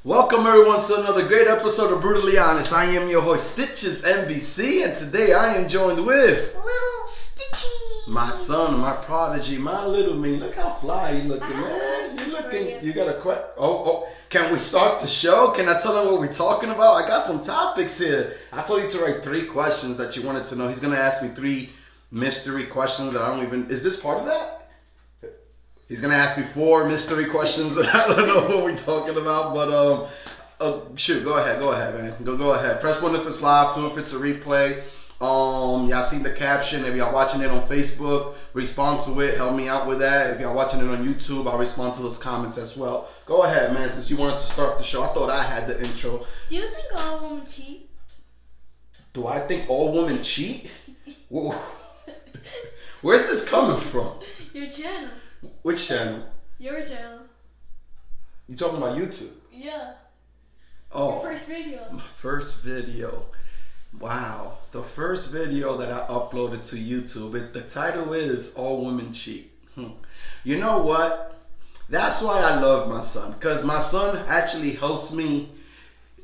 Welcome everyone to another great episode of Brutally Honest. I am your host Stitches NBC, and today I am joined with Little Stitchy, my son, my prodigy, my little me. Look how fly you looking, man. You looking. You got a question? Oh! Can we start the show? Can I tell him what we're talking about? I got some topics here. I told you to write 3 questions that you wanted to know. He's gonna ask me 3 mystery questions that I don't even. Is this part of that? He's gonna ask me 4 mystery questions that I don't know what we're talking about, but shoot, go ahead, man. Go ahead. Press 1 if it's live, 2 if it's a replay. Y'all seen the caption. If y'all watching it on Facebook, respond to it. Help me out with that. If y'all watching it on YouTube, I'll respond to those comments as well. Go ahead, man. Since you wanted to start the show, I thought I had the intro. Do you think all women cheat? Do I think all women cheat? Whoa. Where's this coming from? Your channel. Which channel? Your channel. You talking about YouTube? Yeah. Oh. Your first video. My first video. Wow. The first video that I uploaded to YouTube, the title is All Women Cheat. You know what? That's why I love my son. Because my son actually helps me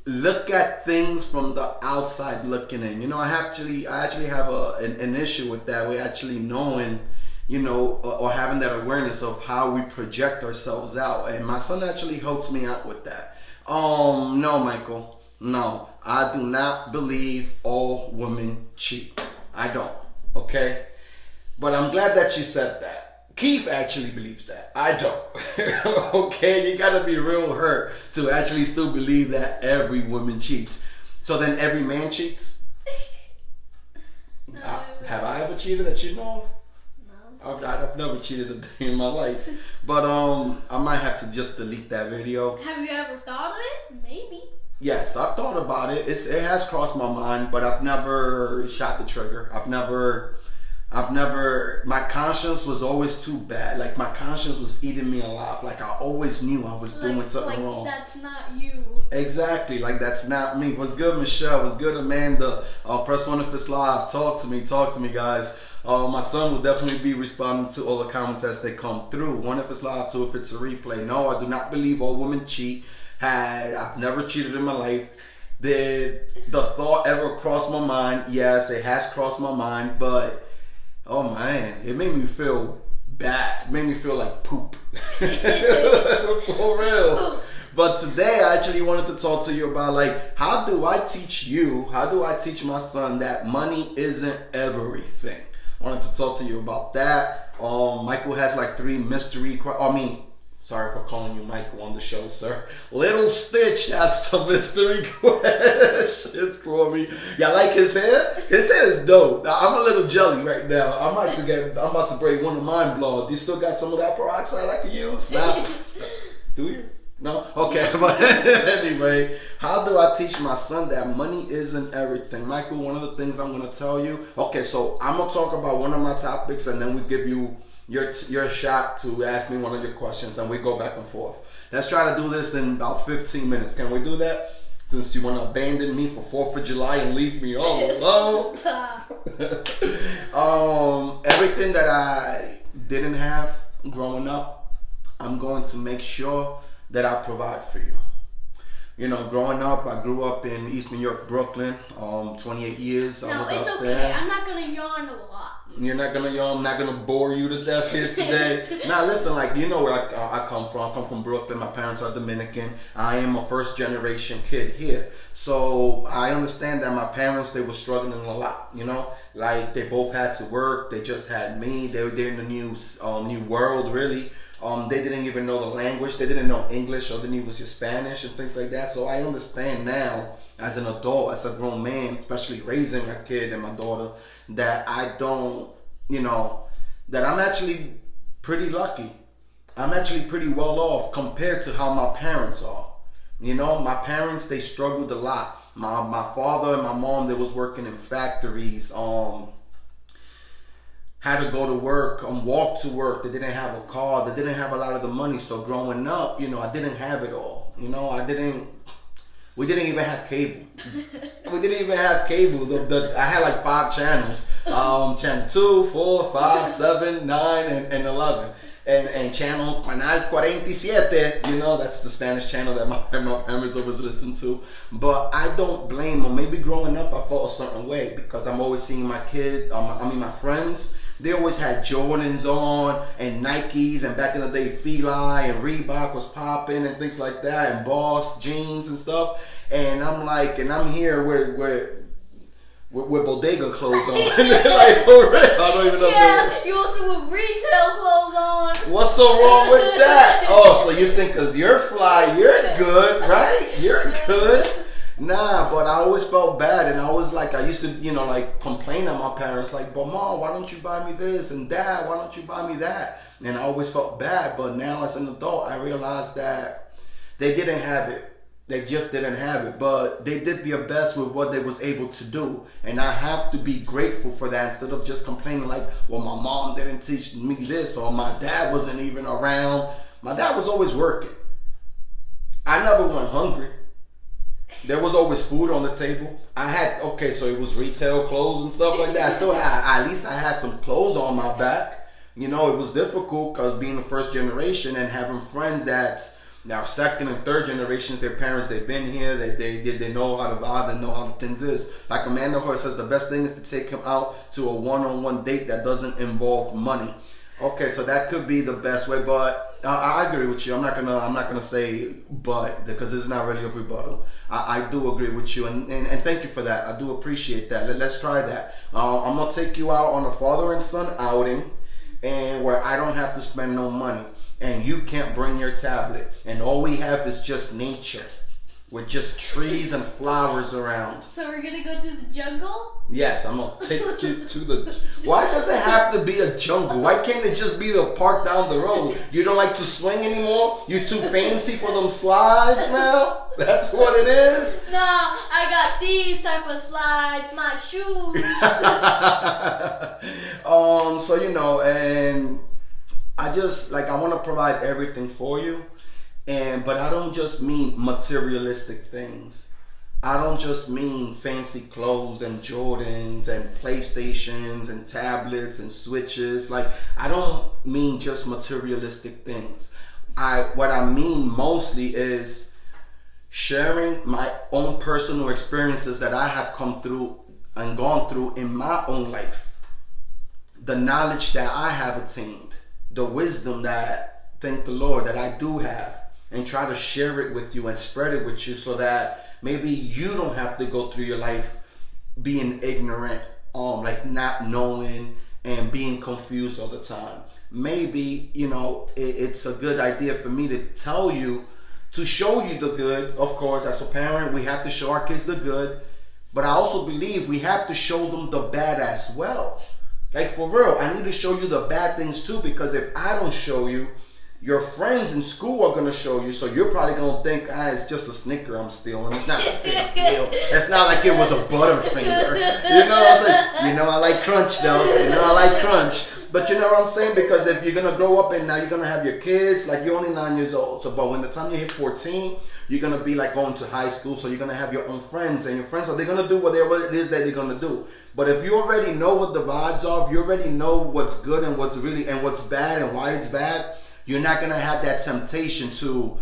look at things from the outside looking in. You know, I actually have an issue with that. We're actually knowing, you know, or having that awareness of how we project ourselves out. And my son actually helps me out with that. No, Michael. No, I do not believe all women cheat. I don't. Okay? But I'm glad that you said that. Keith actually believes that. I don't. Okay? You gotta be real hurt to actually still believe that every woman cheats. So then every man cheats? No, Have I ever cheated that you know of? No. I've never cheated a day in my life. But I might have to just delete that video. Have you ever thought of it? Maybe. Yes, I've thought about it. It has crossed my mind, but I've never shot the trigger. I've never, my conscience was always too bad. Like, my conscience was eating me alive. Like, I always knew I was doing something wrong. That's not you. Exactly, like that's not me. What's good, Michelle? What's good, Amanda? Press 1 if it's live. Talk to me, guys. My son will definitely be responding to all the comments as they come through. 1 if it's live, 2 if it's a replay. No, I do not believe all women cheat. I've never cheated in my life. Did the thought ever cross my mind? Yes, it has crossed my mind, but oh man, it made me feel bad. It made me feel like poop. For real. But today I actually wanted to talk to you about, like, how do I teach my son that money isn't everything? I wanted to talk to you about that. Michael has like 3 mystery sorry for calling you Michael on the show, sir. Little Stitch has some mystery questions for me. Y'all like his hair? His hair is dope. I'm a little jelly right now. I'm about to break one of mine blonde. Do you still got some of that peroxide I can use? Nah. Do you? No? Okay, but anyway, how do I teach my son that money isn't everything? Michael, one of the things I'm going to tell you. Okay, so I'm going to talk about one of my topics, and then we give you your shot to ask me one of your questions, and we go back and forth. Let's try to do this in about 15 minutes. Can we do that? Since you want to abandon me for 4th of July and leave me all alone. Stop. Everything that I didn't have growing up, I'm going to make sure that I provide for you. You know, growing up, I grew up in East New York, Brooklyn. 28 years. No, I was it's up okay. there. I'm not gonna yawn a lot. You're not gonna yawn. I'm not gonna bore you to death here today. Now, listen, like, you know where I come from. I come from Brooklyn. My parents are Dominican. I am a 1st generation kid here, so I understand that my parents, they were struggling a lot. You know, like, they both had to work. They just had me. They were in the new world, really. They didn't even know the language. They didn't know English, or they knew it was just Spanish and things like that. So I understand now, as an adult, as a grown man, especially raising a kid and my daughter, that I don't, you know, that I'm actually pretty lucky. I'm actually pretty well off compared to how my parents are. You know, my parents, they struggled a lot. My father and my mom, they was working in factories, had to go to work, walk to work. They didn't have a car. They didn't have a lot of the money. So growing up, you know, I didn't have it all. You know, we didn't even have cable. We didn't even have cable. I had like 5 channels. Channel 2, 4, 5, 7, 9, and 11. and channel Canal 47, you know, that's the Spanish channel that my parents always listen to. But I don't blame them. Maybe growing up I felt a certain way because I'm always seeing my my friends. They always had Jordans on and Nikes, and back in the day Feli and Reebok was popping and things like that, and Boss jeans and stuff. And I'm like, and I'm here with bodega clothes on. Like, for real, I don't even know. Yeah, you also with retail clothes on. What's so wrong with that? Oh, so you think because you're fly, you're good, right? You're good. Nah, but I always felt bad, and I used to, you know, like complain at my parents, like, but Mom, why don't you buy me this? And Dad, why don't you buy me that? And I always felt bad, but now as an adult, I realized that they didn't have it. They just didn't have it, but they did their best with what they was able to do, and I have to be grateful for that instead of just complaining like, well, my mom didn't teach me this, or my dad wasn't even around. My dad was always working. I never went hungry. There was always food on the table. I had, okay, so it was retail clothes and stuff like that. I still had, at least I had some clothes on my back. You know, it was difficult because being the first generation and having friends that's now second and third generations, their parents, they've been here, they know how to vibe, they know how things is. Like Amanda Hoy says, the best thing is to take him out to a one-on-one date that doesn't involve money. Okay, so that could be the best way, but I agree with you. I'm not gonna say but, because it's not really a rebuttal. I do agree with you, and thank you for that. I do appreciate that. Let's try that. I'm gonna take you out on a father and son outing, and where I don't have to spend no money, and you can't bring your tablet, and all we have is just nature, with just trees and flowers around. So we're gonna go to the jungle? Yes, I'm gonna take you to the. Why does it have to be a jungle? Why can't it just be the park down the road? You don't like to swing anymore? You too fancy for them slides now? That's what it is? Nah, I got these type of slides, my shoes. So you know, and I just like I want to provide everything for you, but I don't just mean materialistic things. I don't just mean fancy clothes and Jordans and PlayStations and tablets and Switches. Like, I don't mean just materialistic things. What I mean mostly is sharing my own personal experiences that I have come through and gone through in my own life. The knowledge that I have attained, the wisdom that, thank the Lord, that I do have, and try to share it with you and spread it with you so that maybe you don't have to go through your life being ignorant, like not knowing and being confused all the time. Maybe, you know, it's a good idea for me to tell you, to show you the good. Of course, as a parent, we have to show our kids the good, but I also believe we have to show them the bad as well. Like, for real, I need to show you the bad things too, because if I don't show you, your friends in school are going to show you, so you're probably going to think, it's just a Snicker I'm stealing. It's not a big deal. It's not like it was a Butterfinger. You know what I'm saying? You know I like Crunch, though. You know I like Crunch. But you know what I'm saying? Because if you're going to grow up and now you're going to have your kids, like you're only 9 years old. So, but when the time you hit 14, you're going to be like going to high school. So you're going to have your own friends, and your friends, are they going to do whatever it is that they're going to do. But if you already know what the vibes are, if you already know what's good and what's really, and what's bad and why it's bad, you're not going to have that temptation to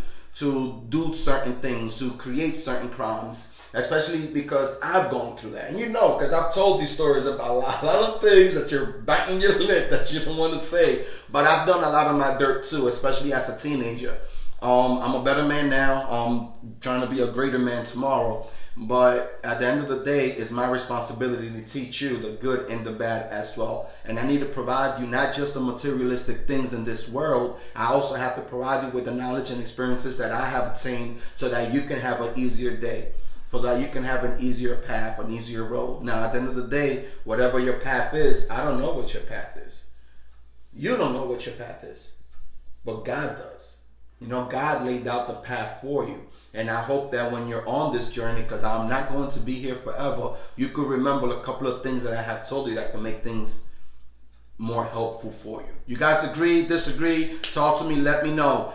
do certain things, to create certain crimes, especially because I've gone through that. And you know, because I've told these stories about a lot of things that you're biting your lip that you don't want to say. But I've done a lot of my dirt too, especially as a teenager. I'm a better man now. I'm trying to be a greater man tomorrow. But at the end of the day, it's my responsibility to teach you the good and the bad as well. And I need to provide you not just the materialistic things in this world. I also have to provide you with the knowledge and experiences that I have attained so that you can have an easier day, so that you can have an easier path, an easier road. Now, at the end of the day, whatever your path is, I don't know what your path is. You don't know what your path is, but God does. You know, God laid out the path for you. And I hope that when you're on this journey, because I'm not going to be here forever, you could remember a couple of things that I have told you that can make things more helpful for you. You guys agree, disagree? Talk to me, let me know.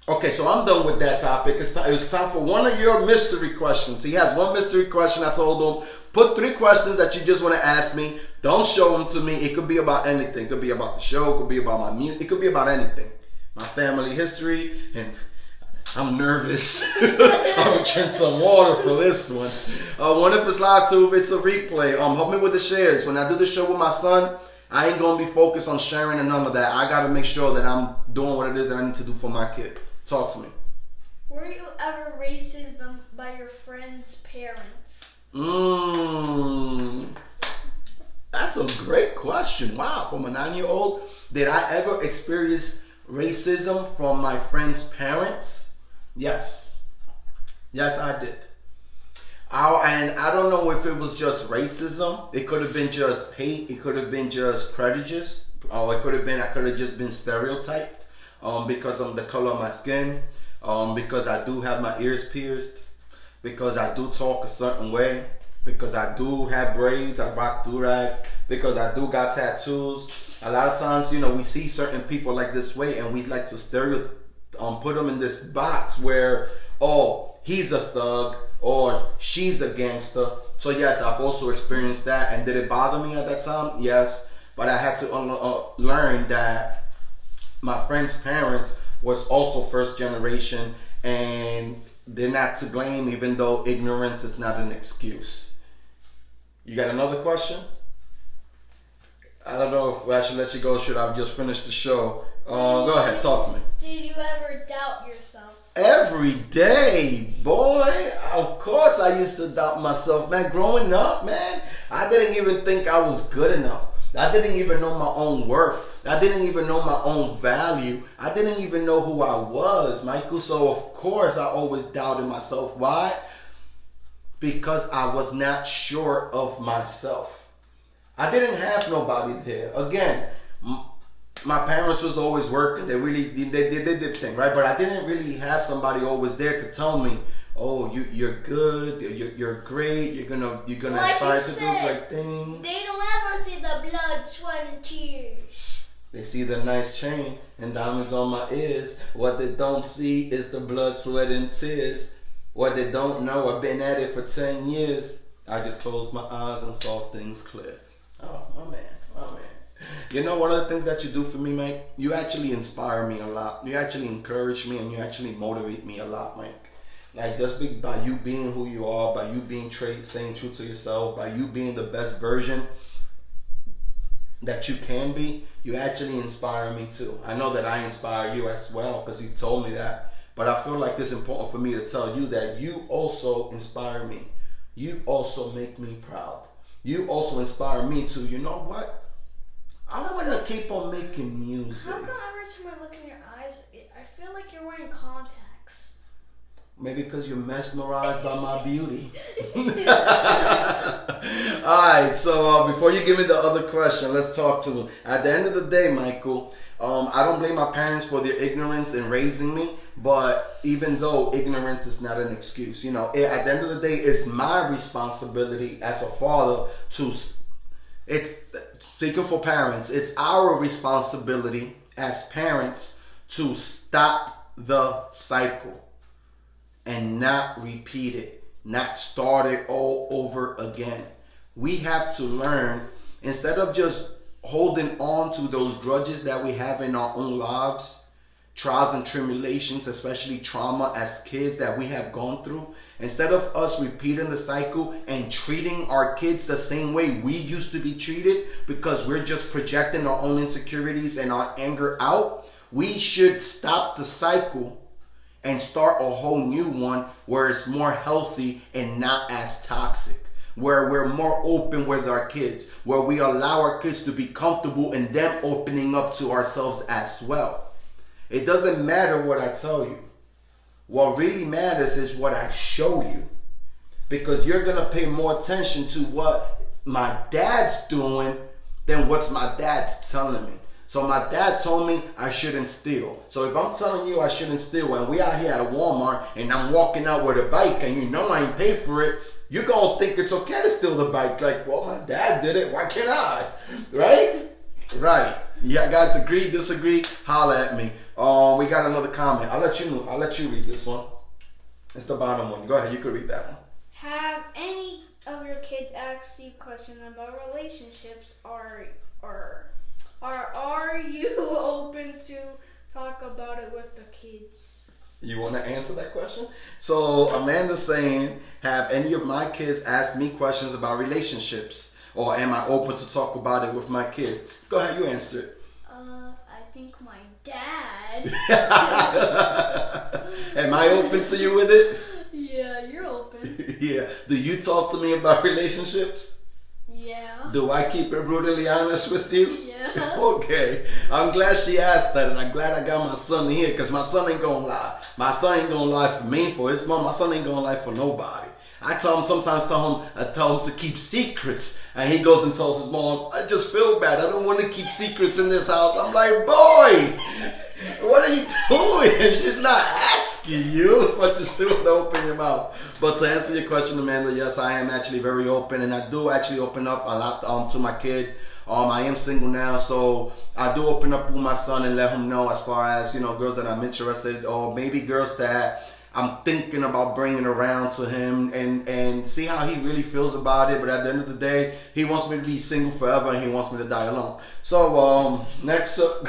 Okay, so I'm done with that topic. It's time for one of your mystery questions. He has one mystery question. I told him, put 3 questions that you just want to ask me. Don't show them to me. It could be about anything. It could be about the show. It could be about my music. It could be about anything. My family history. And I'm nervous. I'm gonna drink some water for this one. One if it's live too, it's a replay. Help me with the shares. When I do the show with my son, I ain't gonna be focused on sharing and none of that. I gotta make sure that I'm doing what it is that I need to do for my kid. Talk to me. Were you ever racism by your friend's parents? That's a great question. Wow, from a 9-year-old, did I ever experience racism from my friend's parents? Yes. Yes, I did. And I don't know if it was just racism. It could have been just hate. It could have been just prejudice. Or I could have just been stereotyped because of the color of my skin, because I do have my ears pierced, because I do talk a certain way, because I do have braids, I rock do-rags, because I do got tattoos. A lot of times, we see certain people like this way and we like to put them in this box where, oh, he's a thug or she's a gangster. So yes, I've also experienced that. And did it bother me at that time? Yes. But I had to learn that my friend's parents was also first generation and they're not to blame, even though ignorance is not an excuse. You got another question? I don't know if I should let you go. Should I just finish the show? Go ahead, talk to me. Did you ever doubt yourself? Every day, boy. Of course I used to doubt myself, man. Growing up, man, I didn't even think I was good enough. I didn't even know my own worth. I didn't even know my own value. I didn't even know who I was, Michael. So of course I always doubted myself. Why? Because I was not sure of myself. I didn't have nobody there. Again, my parents was always working. They did their thing, right? But I didn't really have somebody always there to tell me, "Oh, you're good. You're great. You're gonna like aspire you to said, do great things." They don't ever see the blood, sweat, and tears. They see the nice chain and diamonds on my ears. What they don't see is the blood, sweat, and tears. What they don't know, I've been at it for 10 years. I just closed my eyes and saw things clear. Oh, my man. You know, one of the things that you do for me, Mike, you actually inspire me a lot. You actually encourage me and you actually motivate me a lot, Mike. Like, just by you being who you are, by you being staying true to yourself, by you being the best version that you can be, you actually inspire me too. I know that I inspire you as well because you told me that. But I feel like it's important for me to tell you that you also inspire me. You also make me proud. You also inspire me to, you know what? I want to keep on making music. How come every time I look in your eyes, I feel like you're wearing contacts? Maybe because you're mesmerized by my beauty. Alright, so before you give me the other question, let's talk to him. At the end of the day, Michael, I don't blame my parents for their ignorance in raising me, but even though ignorance is not an excuse, at the end of the day, it's my responsibility as a father it's speaking for parents, it's our responsibility as parents to stop the cycle and not repeat it, not start it all over again. We have to learn, instead of just holding on to those grudges that we have in our own lives, trials and tribulations, especially trauma as kids that we have gone through, instead of us repeating the cycle and treating our kids the same way we used to be treated because we're just projecting our own insecurities and our anger out, we should stop the cycle and start a whole new one where it's more healthy and not as toxic, where we're more open with our kids, where we allow our kids to be comfortable and them opening up to ourselves as well. It doesn't matter what I tell you. What really matters is what I show you, because you're going to pay more attention to what my dad's doing than what my dad's telling me. So my dad told me I shouldn't steal. So if I'm telling you I shouldn't steal and we out here at Walmart and I'm walking out with a bike and I ain't paid for it, you're going to think it's okay to steal the bike. Like, well, my dad did it. Why can't I? Right? Right. Yeah, guys, agree, disagree? Holla at me. We got another comment. I'll let you read this one. It's the bottom one. Go ahead. You can read that one. Have any of your kids ask you questions about relationships, are you open to talk about it with the kids? You want to answer that question? So Amanda's saying, have any of my kids asked me questions about relationships? Or am I open to talk about it with my kids? Go ahead, you answer it. I think my dad. Am I open to you with it? Yeah, you're open. Yeah. Do you talk to me about relationships? Yeah. Do I keep it brutally honest with you? Yes. Okay. I'm glad she asked that, and I'm glad I got my son here, because my son ain't gonna lie. My son ain't gonna lie for me, for his mom. My son ain't gonna lie for nobody. I sometimes tell him to keep secrets, and he goes and tells his mom, I just feel bad. I don't want to keep secrets in this house. I'm like, boy, what are you doing? She's not asking you, but you're still open your mouth. But to answer your question, Amanda, yes, I am actually very open, and I do actually open up a lot to my kid. I am single now, so I do open up with my son and let him know as far as, girls that I'm interested, or maybe girls that I'm thinking about bringing around to him, and see how he really feels about it. But at the end of the day, he wants me to be single forever, and he wants me to die alone. So next up,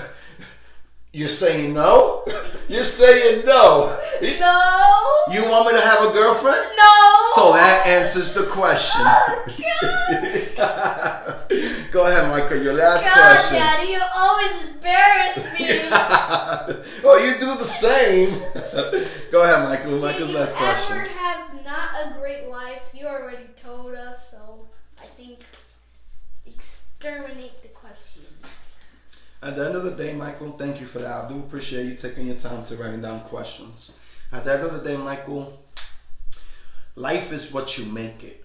you're saying no? You're saying no? No. You want me to have a girlfriend? No. So that answers the question. Go ahead, Michael. Your last question. Daddy, you always embarrass me. Well, you do the same. Go ahead, Michael. Michael's last question. Do you ever have not a great life? You already told us, so I think exterminate the question. At the end of the day, Michael, thank you for that. I do appreciate you taking your time to writing down questions. At the end of the day, Michael, life is what you make it.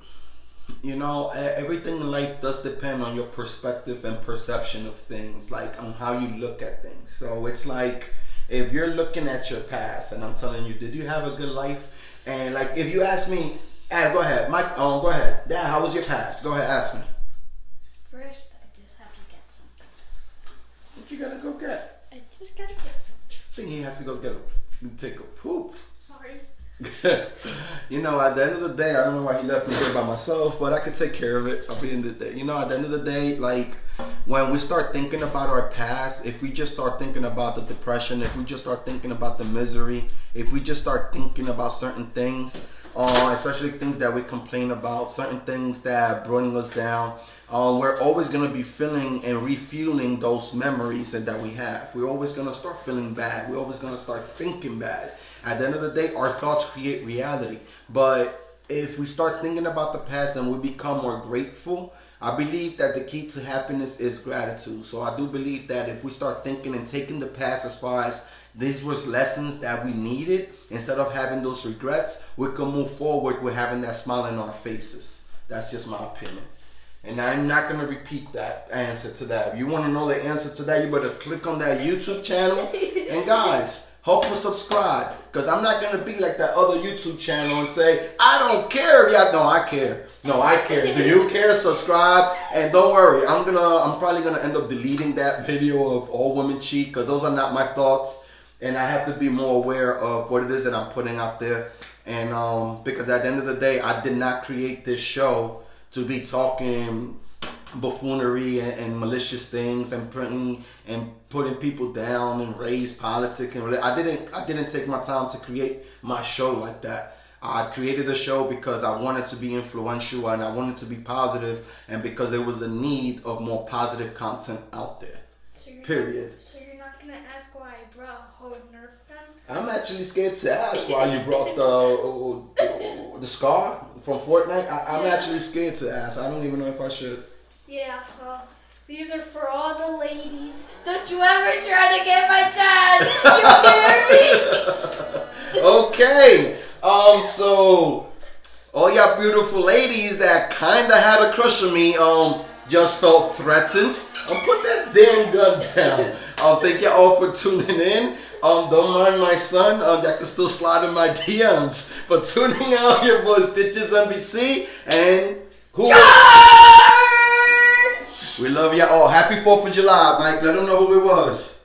Everything in life does depend on your perspective and perception of things, like on how you look at things. So it's like, if you're looking at your past, and I'm telling you, did you have a good life? And like, if you ask me, go ahead, Mike, go ahead. Dad, how was your past? Go ahead, ask me. First, I just have to get something. What you gotta go get? I just gotta get something. I think he has to go take a poop. Sorry. At the end of the day, I don't know why he left me here by myself, but I could take care of it. I'll be in the day. At the end of the day, like, when we start thinking about our past, if we just start thinking about the depression, if we just start thinking about the misery, if we just start thinking about certain things, especially things that we complain about, certain things that bring us down, we're always going to be feeling and refueling those memories that we have. We're always going to start feeling bad. We're always going to start thinking bad. At the end of the day, our thoughts create reality. But if we start thinking about the past and we become more grateful, I believe that the key to happiness is gratitude. So I do believe that if we start thinking and taking the past as far as these were lessons that we needed, instead of having those regrets, we can move forward with having that smile in our faces. That's just my opinion. And I'm not going to repeat that answer to that. If you want to know the answer to that, you better click on that YouTube channel. And guys, help us subscribe, because I'm not going to be like that other YouTube channel and say, I don't care if y'all. No, I care. No, I care. Do you care? Subscribe. And don't worry, I'm probably going to end up deleting that video of all women cheat, because those are not my thoughts. And I have to be more aware of what it is that I'm putting out there. And because at the end of the day, I did not create this show to be talking buffoonery and malicious things and putting people down and raise politics. And I didn't take my time to create my show like that. I created the show because I wanted to be influential and I wanted to be positive, and because there was a need of more positive content out there. Period. So you're not gonna ask why I brought a whole Nerf gun? I'm actually scared to ask why you brought the scar from Fortnite. I'm actually scared to ask. I don't even know if I should. Yeah, so these are for all the ladies. Don't you ever try to get my dad. You hear me? Okay. So all y'all beautiful ladies that kind of had a crush on me, just felt threatened. Put that damn gun down. Thank you all for tuning in. Don't mind my son. That can still slide in my DMs. For tuning out, your boy Stitches NBC and who? We love y'all all. Happy 4th of July, Mike. Let them know who it was.